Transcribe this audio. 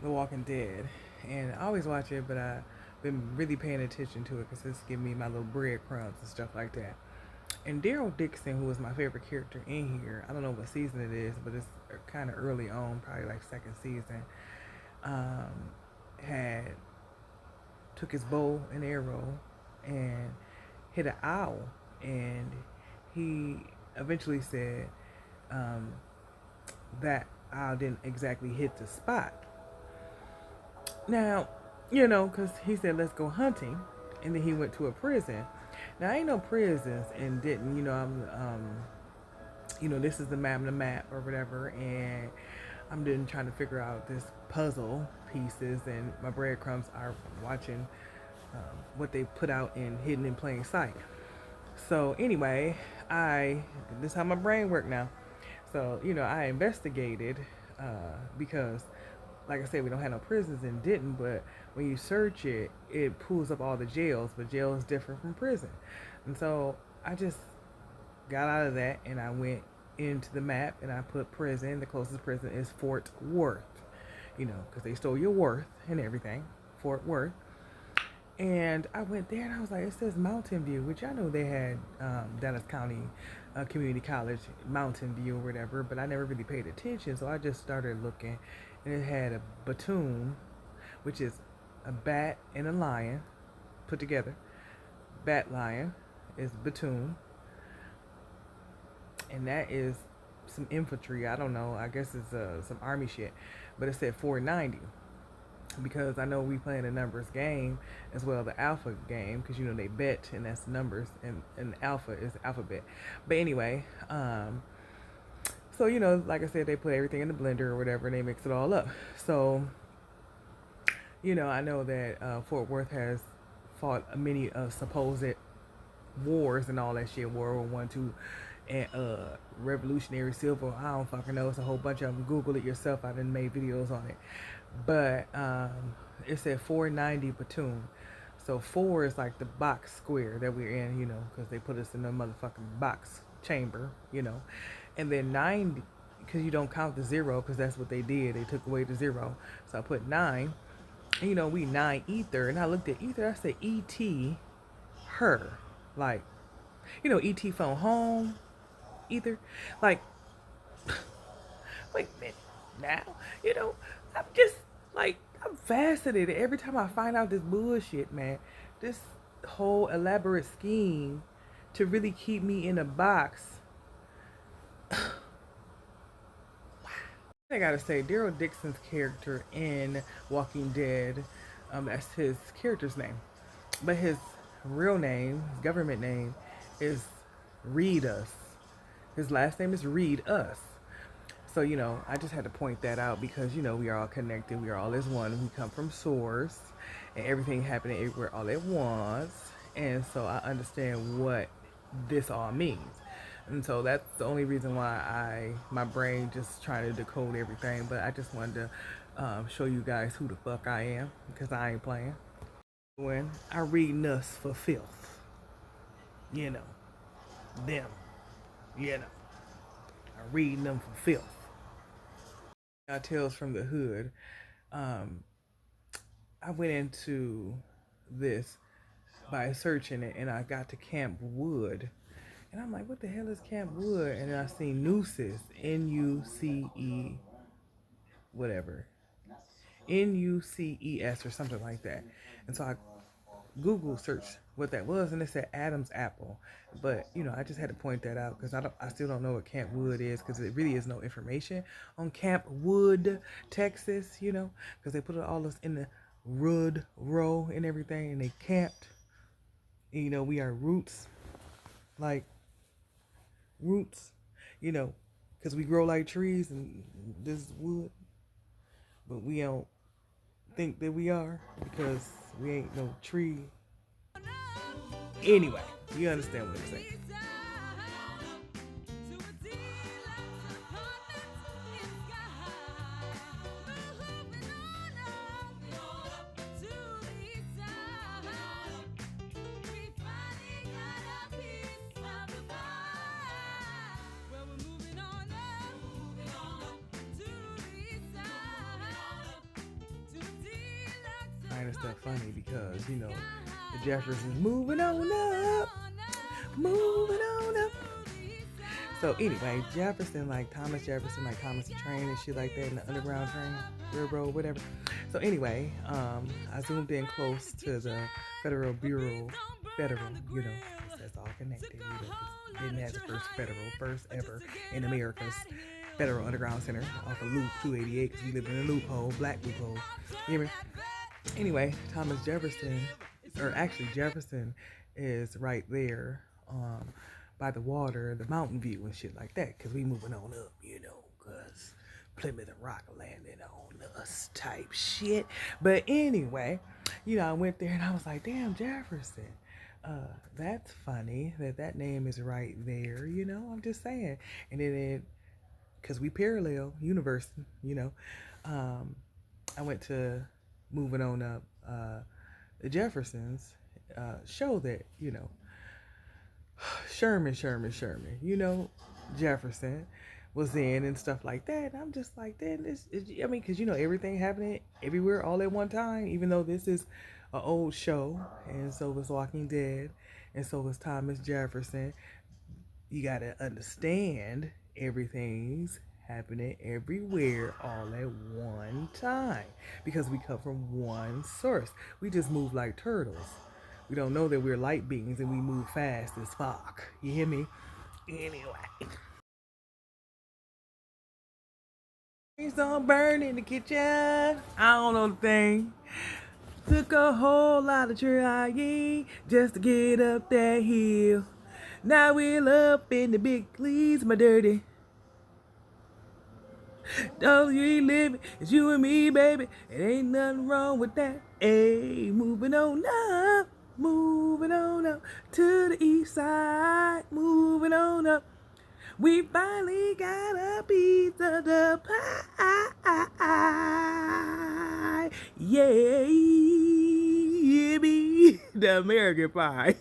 The Walking Dead, and I always watch it, but I've been really paying attention to it because it's giving me my little breadcrumbs and stuff like that. And Daryl Dixon, who was my favorite character in here, I don't know what season it is, but it's kind of early on, probably like second season, um, had took his bow and arrow and hit an owl, and he eventually said um, that owl didn't exactly hit the spot. Now, because he said let's go hunting, and then he went to a prison. Now, ain't no prisons and didn't, this is the map or whatever, and I'm then trying to figure out this puzzle pieces, and my breadcrumbs are watching what they put out in Hidden in Plain Sight. So anyway, I this is how my brain worked now. So I investigated because, like I said, we don't have no prisons and didn't. But when you search it, it pulls up all the jails. But jail is different from prison, and so I just got out of that and I went into the map and I put prison. The closest prison is Fort Worth, because they stole your worth and everything. Fort Worth. And I went there and I was like, it says Mountain View, which I know they had Dallas County Community College Mountain View or whatever, but I never really paid attention. So I just started looking, and it had a Batoon, which is a bat and a lion put together. Bat lion is Batoon, and that is some infantry. I don't know. I guess it's some army shit, but it said 490 because I know we playing a numbers game as well, the alpha game, because they bet and that's numbers, and alpha is alphabet. But anyway, so like I said, they put everything in the blender or whatever and they mix it all up. So I know that Fort Worth has fought many supposed wars and all that shit, World War One, two, and Revolutionary Civil. I don't fucking know. It's a whole bunch of them. Google it yourself. I done made videos on it. But it said 490 platoon. So 4 is like the box square that we're in, because they put us in a motherfucking box chamber, And then 90, because you don't count the zero, because that's what they did. They took away the zero. So I put 9. And, we 9 ether. And I looked at ether. I said, E.T. her. Like, E.T. phone home. Ether. Like, wait a minute. Now, I'm just like, I'm fascinated every time I find out this bullshit, man. This whole elaborate scheme to really keep me in a box. I gotta say, Daryl Dixon's character in Walking Dead, that's his character's name. But his real name, his government name, is Reed Us. His last name is Reed Us. So, I just had to point that out because, we are all connected. We are all as one. We come from source and everything happening everywhere all at once. And so I understand what this all means. And so that's the only reason why my brain just trying to decode everything. But I just wanted to show you guys who the fuck I am because I ain't playing. When I read nuss for filth, you know, them, I read them for filth. Tales from the Hood. Um, I went into this by searching it, and I got to Camp Wood, and I'm like, "What the hell is Camp Wood?" And then I seen Nuces, Nuce, whatever, Nuces or something like that, and so I Google searched what that was, and it said Adam's apple. But I just had to point that out because I still don't know what Camp Wood is because it really is no information on Camp Wood, Texas. Because they put all this in the Wood row and everything, and they camped. And, we are roots, like roots. Because we grow like trees, and this is wood, but we don't think that we are because we ain't no tree. Anyway, you understand what I'm saying. stuff funny because, you know, the Jeffersons moving on up. So anyway, Jefferson, like Thomas Jefferson, like Thomas the Train and shit like that, in the Underground Train, Railroad, whatever. So anyway, I zoomed in close to the Federal Bureau, you know, 'cause that's all connected. You know, 'cause Denton has the first ever in America's Federal Underground Center off of Loop 288, because we live in a loophole, black loophole. You hear me? Anyway, Thomas Jefferson, or actually Jefferson, is right there, by the water, the mountain view and shit like that, because we moving on up, you know, because Plymouth Rock landing on us type shit. But anyway, you know, I went there and I was like, damn, Jefferson. That's funny that name is right there, you know, I'm just saying. And then because we parallel universe, you know, I went to moving on up, the Jeffersons, show that, you know, Sherman, you know, Jefferson was in and stuff like that. And I'm just like, that I mean, because, you know, everything happening everywhere all at one time, even though this is an old show, and so was Walking Dead, and so was Thomas Jefferson. You got to understand everything's happening everywhere all at one time because we come from one source. We just move like turtles. We don't know that we're light beings and we move fast as fuck. You hear me? Anyway. Things don't burn in the kitchen. I don't know the thing. Took a whole lot of trying just to get up that hill. Now we're up in the big leagues, my dirty. Don't you ain't living, it's you and me, baby. It ain't nothing wrong with that. Hey, moving on up to the east side. Moving on up. We finally got a piece of the pie. Yeah, me, the American pie.